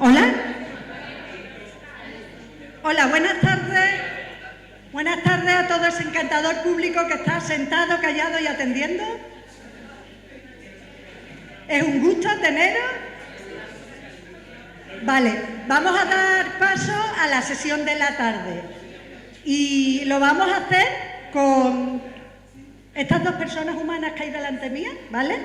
Hola. Hola, buenas tardes. Buenas tardes a todo ese encantador público que está sentado, callado y atendiendo. Es un gusto teneros. Vale, vamos a dar paso a la sesión de la tarde. Y lo vamos a hacer con estas dos personas humanas que hay delante mía, ¿vale?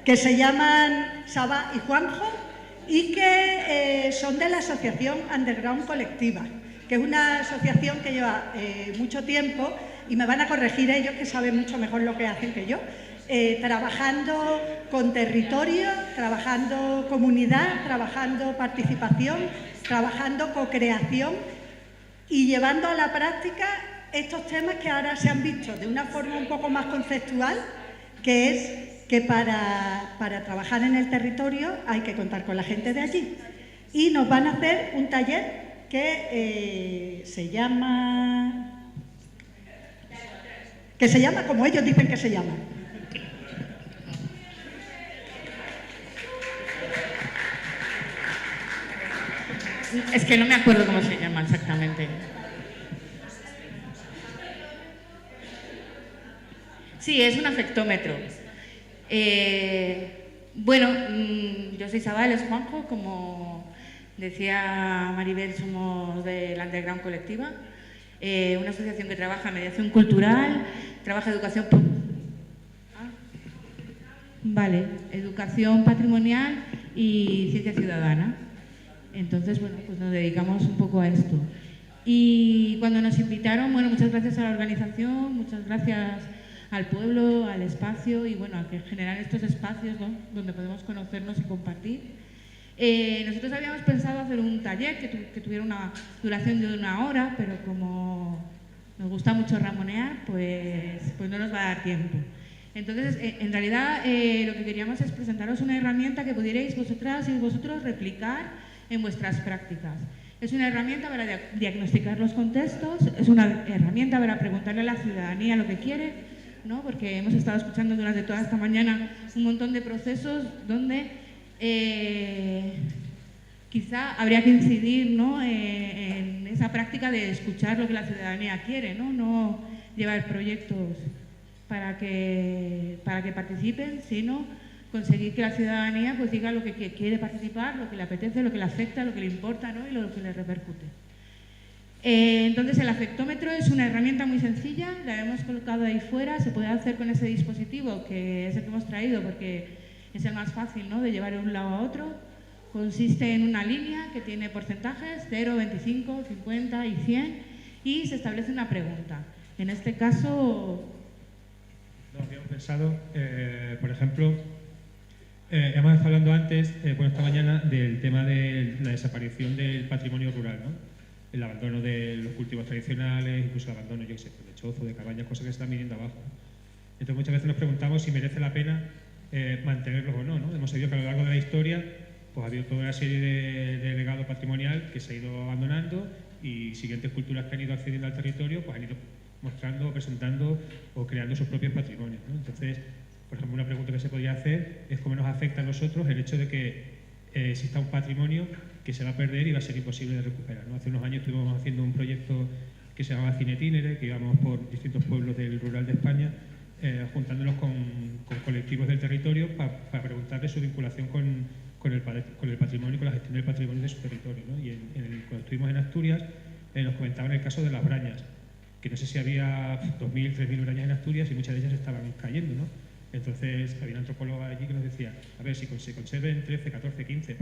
Que se llaman Saba y Juanjo y que son de la asociación Underground Colectiva, que es una asociación que lleva mucho tiempo, y me van a corregir ellos que saben mucho mejor lo que hacen que yo, trabajando con territorio, trabajando comunidad, trabajando participación, trabajando co-creación y llevando a la práctica estos temas que ahora se han visto de una forma un poco más conceptual, que es que para trabajar en el territorio hay que contar con la gente de allí. Y nos van a hacer un taller que se llama como ellos dicen que se llama. Es que no me acuerdo cómo se llama exactamente. Sí, es un afectómetro. Bueno, yo soy Saba, él es Juanjo, como decía Maribel, somos de la Underground Colectiva, una asociación que trabaja mediación cultural, trabaja educación educación patrimonial y ciencia ciudadana. Entonces, bueno, pues nos dedicamos un poco a esto. Y cuando nos invitaron, bueno, muchas gracias a la organización, muchas gracias al pueblo, al espacio y, bueno, a que generar estos espacios, ¿no?, donde podemos conocernos y compartir. Nosotros habíamos pensado hacer un taller que tuviera una duración de 1 hora, pero como nos gusta mucho ramonear, pues no nos va a dar tiempo. Entonces, en realidad, lo que queríamos es presentaros una herramienta que pudierais vosotras y vosotros replicar en vuestras prácticas. Es una herramienta para diagnosticar los contextos, es una herramienta para preguntarle a la ciudadanía lo que quiere, ¿no?, porque hemos estado escuchando durante toda esta mañana un montón de procesos donde quizá habría que incidir, ¿no?, en esa práctica de escuchar lo que la ciudadanía quiere, no llevar proyectos para que participen, sino conseguir que la ciudadanía pues diga lo que quiere participar, lo que le apetece, lo que le afecta, lo que le importa, ¿no?, y lo que le repercute. Entonces el afectómetro es una herramienta muy sencilla, la hemos colocado ahí fuera, se puede hacer con ese dispositivo que es el que hemos traído porque es el más fácil, ¿no?, de llevar de un lado a otro. Consiste en una línea que tiene porcentajes, 0, 25, 50 y 100, y se establece una pregunta. En este caso... No, habíamos pensado, por ejemplo, hemos estado hablando antes, esta mañana, del tema de la desaparición del patrimonio rural, ¿no? El abandono de los cultivos tradicionales, incluso el abandono, yo qué sé, de chozo, de cabañas, cosas que se están viniendo abajo. Entonces muchas veces nos preguntamos si merece la pena mantenerlos o no, ¿no? Hemos sabido que a lo largo de la historia pues ha habido toda una serie de legado patrimonial que se ha ido abandonando y siguientes culturas que han ido accediendo al territorio pues han ido mostrando, presentando o creando sus propios patrimonios, ¿no? Entonces, por ejemplo, una pregunta que se podría hacer es cómo nos afecta a nosotros el hecho de que exista un patrimonio que se va a perder y va a ser imposible de recuperar, ¿no? Hace unos años estuvimos haciendo un proyecto que se llamaba Cinetinere, que íbamos por distintos pueblos del rural de España, juntándonos con colectivos del territorio para preguntarles su vinculación con el patrimonio y con la gestión del patrimonio de su territorio, ¿no? Y cuando estuvimos en Asturias nos comentaban el caso de las brañas, que no sé si había 2.000, 3.000 brañas en Asturias y muchas de ellas estaban cayendo, ¿no? Entonces había un antropólogo allí que nos decía, a ver, si se conserven 13, 14, 15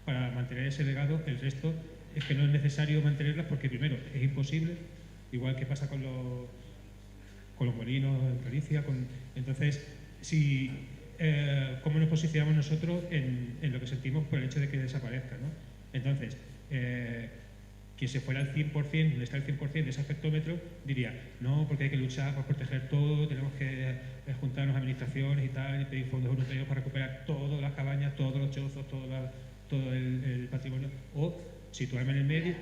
para mantener ese legado, el resto es que no es necesario mantenerlas porque primero es imposible, igual que pasa con los molinos en Galicia, entonces ¿cómo nos posicionamos nosotros en lo que sentimos por el hecho de que desaparezca, ¿no? Entonces, quien se fuera al 100%, donde está el 100% de ese afectómetro, diría, no, porque hay que luchar por proteger todo, tenemos que juntarnos a administraciones y tal, y pedir fondos europeos para recuperar todas las cabañas, todos los chozos, todo el patrimonio, o situarme en el medio.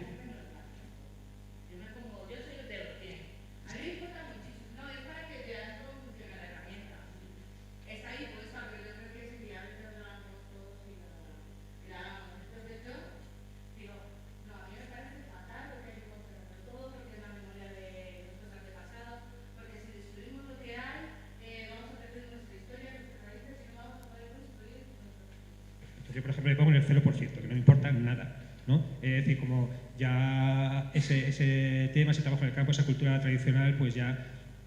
yo, por ejemplo, le pongo en el 0%, que no me importa nada, ¿no? Es decir, como ya ese tema, ese trabajo en el campo, esa cultura tradicional, pues ya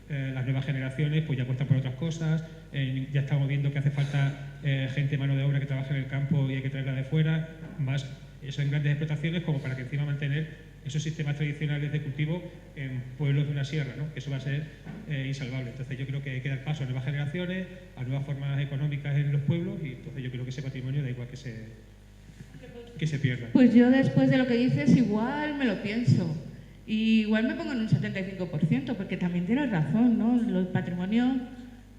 las nuevas generaciones pues ya apuestan por otras cosas, ya estamos viendo que hace falta gente, mano de obra que trabaje en el campo y hay que traerla de fuera, más eso en grandes explotaciones como para que encima mantener esos sistemas tradicionales de cultivo en pueblos de una sierra, ¿no? Que eso va a ser insalvable. Entonces yo creo que hay que dar paso a nuevas generaciones, a nuevas formas económicas en los pueblos y entonces yo creo que ese patrimonio da igual que se pierda. Pues yo después de lo que dices igual me lo pienso. Y igual me pongo en un 75%, porque también tienes razón, ¿no? El patrimonio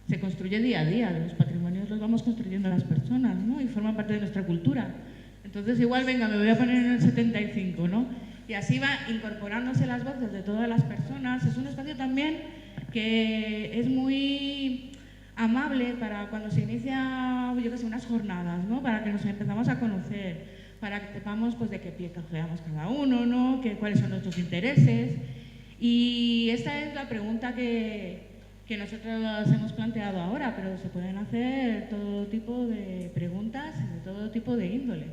se construye día a día, los patrimonios los vamos construyendo las personas, ¿no? Y forman parte de nuestra cultura. Entonces igual, venga, me voy a poner en el 75, ¿no? Y así va incorporándose las voces de todas las personas. Es un espacio también que es muy amable para cuando se inicia, yo qué sé, unas jornadas, ¿no? Para que nos empezamos a conocer, para que sepamos pues, de qué pie cojeamos cada uno, ¿no? Cuáles son nuestros intereses. Y esta es la pregunta que nosotros hemos planteado ahora, pero se pueden hacer todo tipo de preguntas de todo tipo de índole,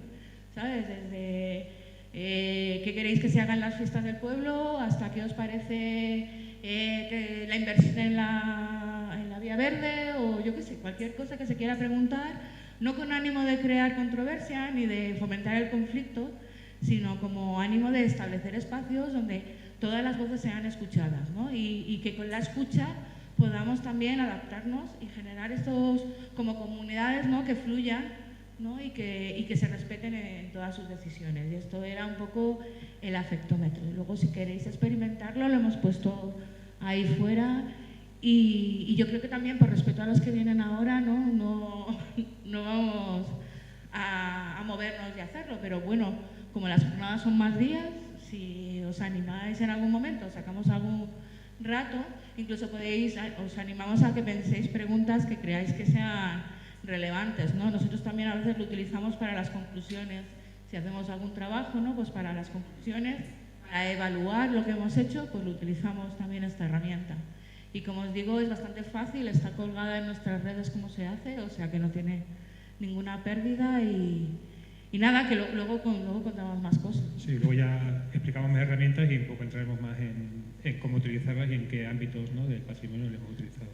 ¿sabes? Desde qué queréis que se hagan las fiestas del pueblo, hasta qué os parece que la inversión en la vía verde, o yo qué sé, cualquier cosa que se quiera preguntar, no con ánimo de crear controversia ni de fomentar el conflicto, sino como ánimo de establecer espacios donde todas las voces sean escuchadas, ¿no? Y que con la escucha podamos también adaptarnos y generar estos como comunidades, ¿no? Que fluyan, ¿no? y que se respeten en todas sus decisiones. Y esto era un poco el afectómetro. Y luego, si queréis experimentarlo, lo hemos puesto ahí fuera. Y yo creo que también, por respeto a los que vienen ahora, no vamos a movernos y hacerlo. Pero bueno, como las jornadas son más días, si os animáis en algún momento, sacamos algún rato, incluso os animamos a que penséis preguntas que creáis que sean relevantes, ¿no? Nosotros también a veces lo utilizamos para las conclusiones. Si hacemos algún trabajo, ¿no? Pues para las conclusiones, para evaluar lo que hemos hecho, pues lo utilizamos también esta herramienta. Y como os digo, es bastante fácil, está colgada en nuestras redes cómo se hace, o sea que no tiene ninguna pérdida y nada, que luego contamos más cosas. Sí, luego ya explicamos más herramientas y un poco entraremos más en cómo utilizarlas y en qué ámbitos, ¿no? Del patrimonio le hemos utilizado.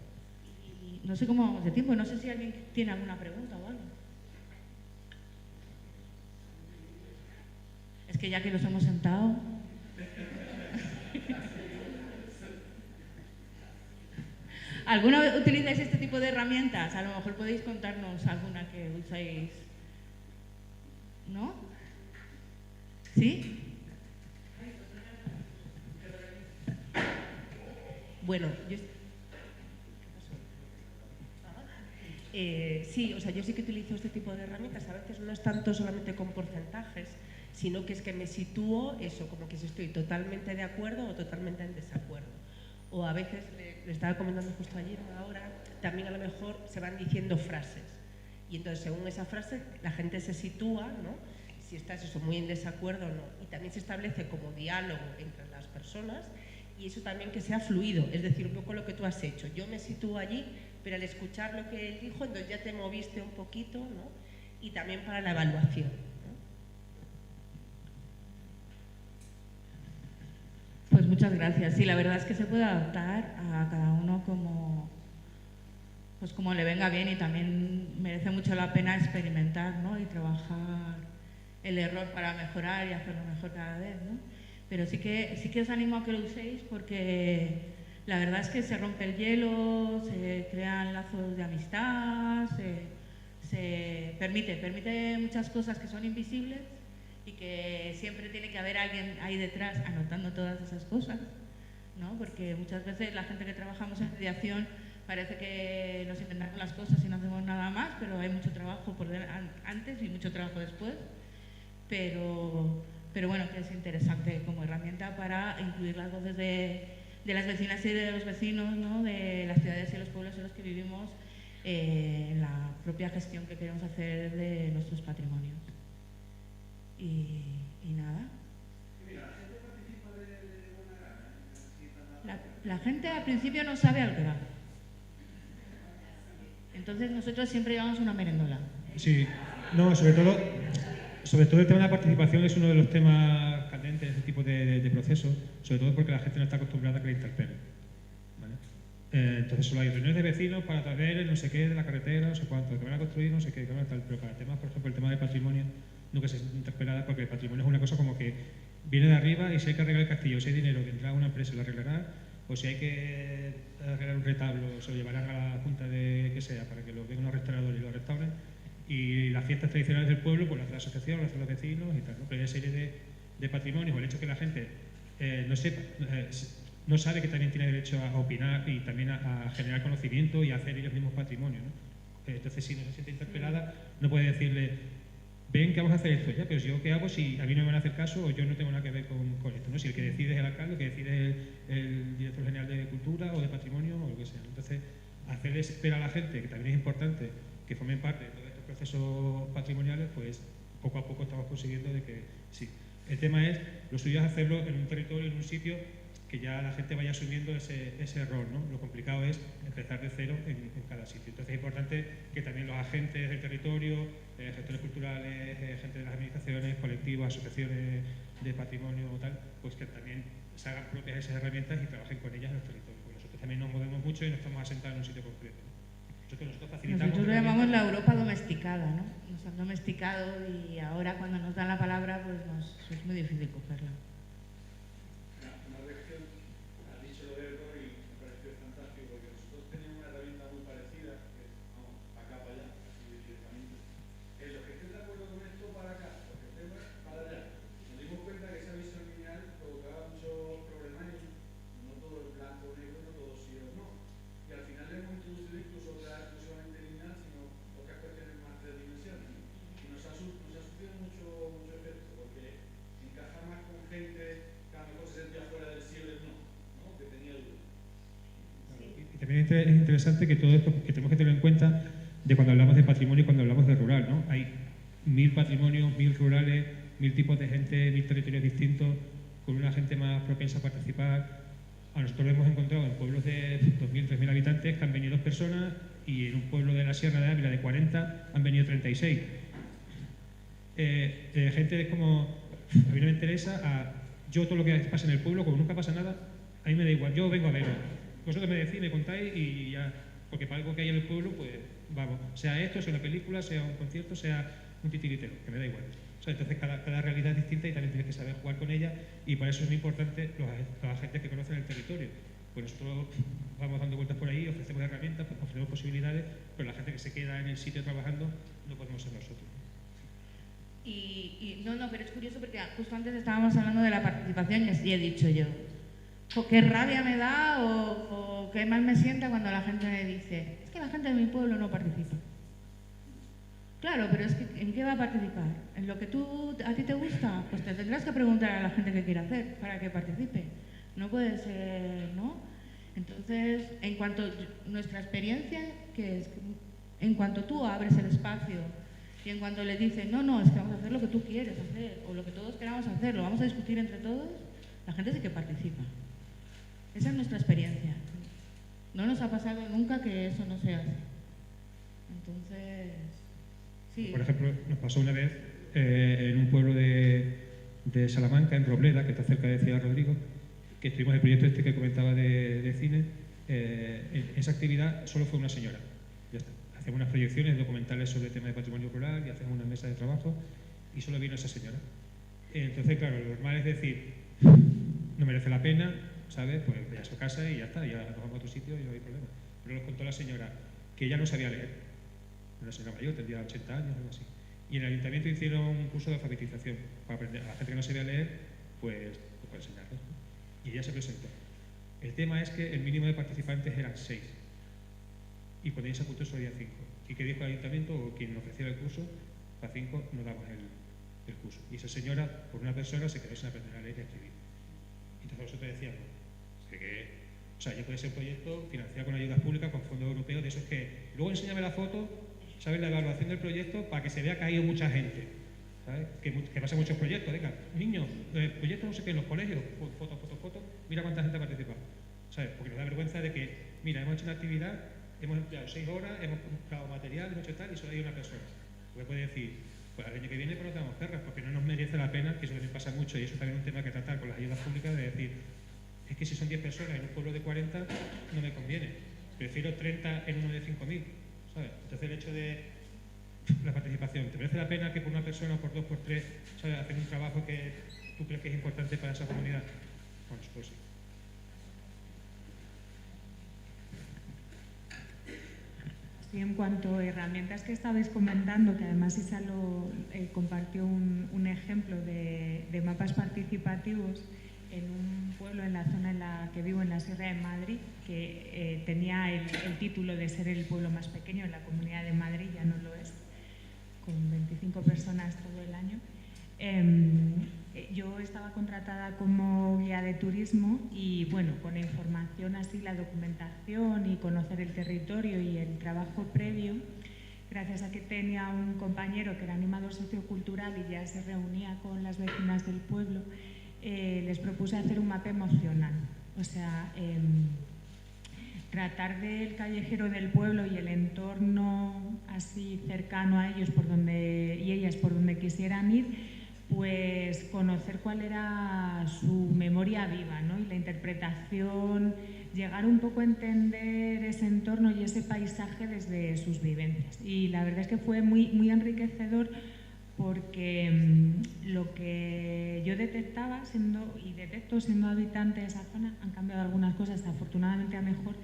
Y no sé cómo vamos de tiempo, no sé si alguien tiene alguna pregunta o algo. Es que ya que nos hemos sentado... ¿Alguna vez utilizáis este tipo de herramientas? A lo mejor podéis contarnos alguna que usáis. ¿No? ¿Sí? Bueno, sí, o sea, yo sí que utilizo este tipo de herramientas. A veces no es tanto solamente con porcentajes, sino que es que me sitúo eso, como que si estoy totalmente de acuerdo o totalmente en desacuerdo. O a veces, le estaba comentando justo ayer, ahora, también a lo mejor se van diciendo frases. Y entonces, según esa frase, la gente se sitúa, ¿no? Si estás eso, muy en desacuerdo o no. Y también se establece como diálogo entre las personas y eso también que sea fluido. Es decir, un poco lo que tú has hecho. Yo me sitúo allí, pero al escuchar lo que él dijo, entonces ya te moviste un poquito, ¿no? Y también para la evaluación. Pues muchas gracias. Sí, la verdad es que se puede adaptar a cada uno como le venga bien y también merece mucho la pena experimentar, ¿no? Y trabajar el error para mejorar y hacerlo mejor cada vez, ¿no? Pero sí que os animo a que lo uséis porque la verdad es que se rompe el hielo, se crean lazos de amistad, se permite muchas cosas que son invisibles y que siempre tiene que haber alguien ahí detrás anotando todas esas cosas, ¿no? Porque muchas veces la gente que trabajamos en mediación parece que nos inventamos las cosas y no hacemos nada más, pero hay mucho trabajo antes y mucho trabajo después. Pero bueno, que es interesante como herramienta para incluir las voces de las vecinas y de los vecinos, ¿no? De las ciudades y los pueblos en los que vivimos en la propia gestión que queremos hacer de nuestros patrimonios. Y nada. La gente al principio no sabe al que va. Entonces nosotros siempre llevamos una merendola. Sí, No, sobre todo el tema de la participación es uno de los temas candentes de este tipo de procesos, sobre todo porque la gente no está acostumbrada a que le interpelen. ¿Vale? Entonces solo hay reuniones de vecinos para saber no sé qué de la carretera, no sé cuánto, que van a construir, no sé qué, que van a tal, pero para temas, por ejemplo, el tema del patrimonio, nunca se siente interpelada porque el patrimonio es una cosa como que viene de arriba y si hay que arreglar el castillo, si hay dinero, vendrá una empresa y lo arreglará, o si hay que arreglar un retablo, se lo llevarán a la junta de que sea para que lo vengan los restauradores y lo restauren. Y las fiestas tradicionales del pueblo, pues las hace la asociación, las hacen los vecinos y tal, ¿no? Pero hay una serie de patrimonios, o el hecho de que la gente no sabe que también tiene derecho a opinar y también a generar conocimiento y a hacer ellos mismos patrimonio, ¿no? Entonces, si no se siente interpelada, no puede decirle, ven que vamos a hacer esto ya, pero yo qué hago si a mí no me van a hacer caso o yo no tengo nada que ver con esto, ¿no? Si el que decide es el alcalde, el que decide es el director general de cultura o de patrimonio o lo que sea. Entonces, hacerles ver a la gente, que también es importante, que formen parte de todos estos procesos patrimoniales, pues poco a poco estamos consiguiendo de que sí. El tema es, lo suyo es hacerlo en un territorio, en un sitio que ya la gente vaya asumiendo ese rol, ¿no? Lo complicado es empezar de cero en cada sitio. Entonces es importante que también los agentes del territorio, gestores culturales, gente de las administraciones, colectivos, asociaciones de patrimonio o tal, pues que también se hagan propias esas herramientas y trabajen con ellas en los territorios. Porque nosotros también nos movemos mucho y no estamos asentados en un sitio concreto. Nosotros facilitamos. Nosotros lo llamamos la Europa domesticada, ¿no? Nos han domesticado y ahora cuando nos dan la palabra, pues es muy difícil cogerla. También es interesante que todo esto, que tenemos que tener en cuenta de cuando hablamos de patrimonio y cuando hablamos de rural, ¿no? Hay 1000 patrimonios, 1000 rurales, 1000 tipos de gente, 1000 territorios distintos, con una gente más propensa a participar. A nosotros lo hemos encontrado en pueblos de 2000, 3000 habitantes que han venido 2 personas y en un pueblo de la Sierra de Ávila de 40 han venido 36. Gente como, a mí no me interesa, yo todo lo que pasa en el pueblo, como nunca pasa nada, a mí me da igual, yo vengo a verlo. Vosotros me decís, me contáis y ya, porque para algo que hay en el pueblo, pues vamos, sea esto, sea una película, sea un concierto, sea un titiritero, que me da igual. O sea, entonces cada realidad es distinta y también tienes que saber jugar con ella y por eso es muy importante los agentes que conocen el territorio. Pues nosotros vamos dando vueltas por ahí, ofrecemos herramientas, ofrecemos posibilidades, pero la gente que se queda en el sitio trabajando no podemos ser nosotros. No, pero es curioso porque justo antes estábamos hablando de la participación y he dicho yo, qué rabia me da o qué mal me sienta cuando la gente me dice, es que la gente de mi pueblo no participa. Claro, pero es que ¿en qué va a participar? ¿En lo que a ti te gusta? Pues te tendrás que preguntar a la gente qué quiere hacer para que participe. No puede ser, ¿no? Entonces, en cuanto nuestra experiencia, que es en cuanto tú abres el espacio y en cuanto le dices, no, es que vamos a hacer lo que tú quieres hacer o lo que todos queramos hacer, lo vamos a discutir entre todos, la gente sí que participa. Esa es nuestra experiencia. No nos ha pasado nunca que eso no se hace. Entonces, sí. Por ejemplo, nos pasó una vez en un pueblo de Salamanca, en Robleda, que está cerca de Ciudad Rodrigo, que estuvimos en el proyecto este que comentaba de cine. En esa actividad solo fue una señora. Ya está. Hacemos unas proyecciones documentales sobre el tema de patrimonio rural y hacemos una mesa de trabajo y solo vino esa señora. Entonces, claro, lo normal es decir, no merece la pena, ¿sabes? Pues vaya a su casa y ya está, ya nos vamos a otro sitio y no hay problema. Pero nos contó la señora que ella no sabía leer, una señora mayor, tendría 80 años o algo así. Y en el ayuntamiento hicieron un curso de alfabetización para aprender a la gente que no sabía leer, pues para enseñarles. Y ella se presentó. El tema es que el mínimo de participantes eran 6. Y cuando ella se apuntó solo había 5. ¿Y qué dijo el ayuntamiento o quien ofrecía el curso? Para 5 no damos el curso. Y esa señora, por una persona, se quedó sin aprender a leer y a escribir. Entonces nosotros decíamos, o sea, ya puede ser un proyecto financiado con ayudas públicas, con fondos europeos, de esos que luego enséñame la foto, ¿sabes? La evaluación del proyecto para que se vea que ha ido mucha gente, ¿sabes? Que pasa muchos proyectos, venga, niños, proyectos no sé qué en los colegios, foto, mira cuánta gente ha participado, ¿sabes? Porque nos da vergüenza de que, mira, hemos hecho una actividad, hemos empleado 6 horas, hemos buscado material, hemos hecho tal y solo hay una persona. Porque puede decir, pues al año que viene pues no tenemos perras, porque no nos merece la pena, que eso también pasa mucho, y eso también es un tema que tratar con las ayudas públicas, de decir, es que si son 10 personas en un pueblo de 40, no me conviene. Prefiero 30 en uno de 5.000, ¿sabes? Entonces el hecho de la participación, ¿te merece la pena que por una persona, por dos, por tres, ¿sabes?, hacer un trabajo que tú crees que es importante para esa comunidad? Bueno, pues sí. Sí, en cuanto a herramientas que estabais comentando, que además Isa compartió un ejemplo de mapas participativos en un pueblo en la zona en la que vivo, en la Sierra de Madrid, que tenía el título de ser el pueblo más pequeño en la Comunidad de Madrid, ya no lo es, con 25 personas todo el año. Yo estaba contratada como guía de turismo y, bueno, con la información así, la documentación y conocer el territorio y el trabajo previo, gracias a que tenía un compañero que era animador sociocultural y ya se reunía con las vecinas del pueblo, les propuse hacer un mapa emocional. O sea, tratar del callejero del pueblo y el entorno así cercano a ellos y ellas por donde quisieran ir, pues conocer cuál era su memoria viva, ¿no? Y la interpretación, llegar un poco a entender ese entorno y ese paisaje desde sus vivencias. Y la verdad es que fue muy, muy enriquecedor, porque lo que yo detectaba y detecto siendo habitante de esa zona, han cambiado algunas cosas afortunadamente a mejor,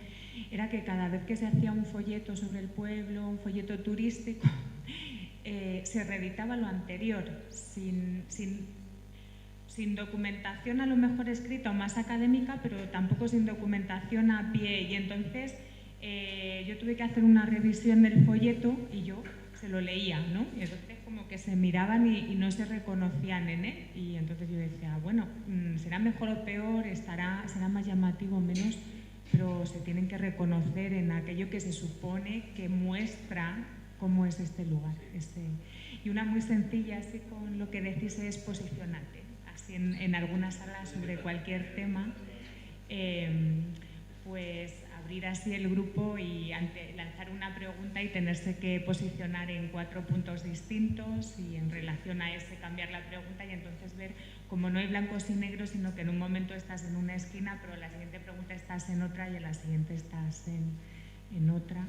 era que cada vez que se hacía un folleto sobre el pueblo, un folleto turístico, se reeditaba lo anterior, sin documentación a lo mejor escrita o más académica, pero tampoco sin documentación a pie. Y entonces yo tuve que hacer una revisión del folleto y yo se lo leía, ¿no? Y entonces como que se miraban y no se reconocían en él. Y entonces yo decía, bueno, será mejor o peor, será más llamativo o menos, pero se tienen que reconocer en aquello que se supone que muestra cómo es este lugar. Y una muy sencilla, así con lo que decís, es posicionarte. Así en algunas salas sobre cualquier tema, pues abrir así el grupo y lanzar una pregunta y tenerse que posicionar en 4 puntos distintos y en relación a ese cambiar la pregunta, y entonces ver como no hay blancos y negros, sino que en un momento estás en una esquina, pero en la siguiente pregunta estás en otra y en la siguiente estás en otra.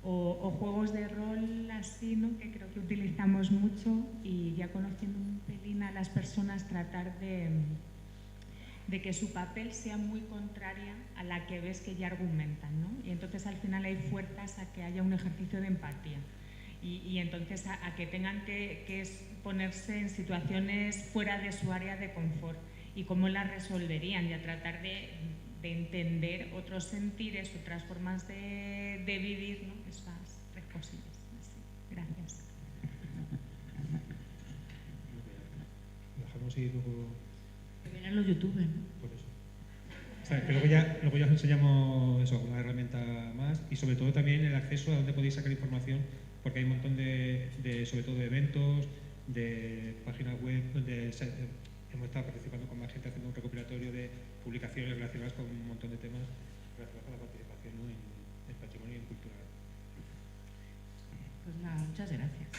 O juegos de rol así, ¿no?, que creo que utilizamos mucho, y ya conociendo un pelín a las personas, tratar de que su papel sea muy contraria a la que ves que ya argumentan, ¿no? Y entonces al final hay fuerzas a que haya un ejercicio de empatía y entonces a que tengan que ponerse en situaciones fuera de su área de confort y cómo las resolverían, y a tratar de entender otros sentires, otras formas de vivir, ¿no?, esas 3 cosillas. Así. Gracias. Lo dejamos ir luego. Que vienen los youtubers, ¿no? Por eso. O sea, que luego ya os enseñamos eso, una herramienta más, y sobre todo también el acceso a donde podéis sacar información, porque hay un montón sobre todo de eventos, de páginas web, donde hemos estado participando con más gente haciendo un recopilatorio de publicaciones relacionadas con un montón de temas relacionados con la participación, ¿no?, en patrimonio y en cultura. Pues nada, muchas gracias.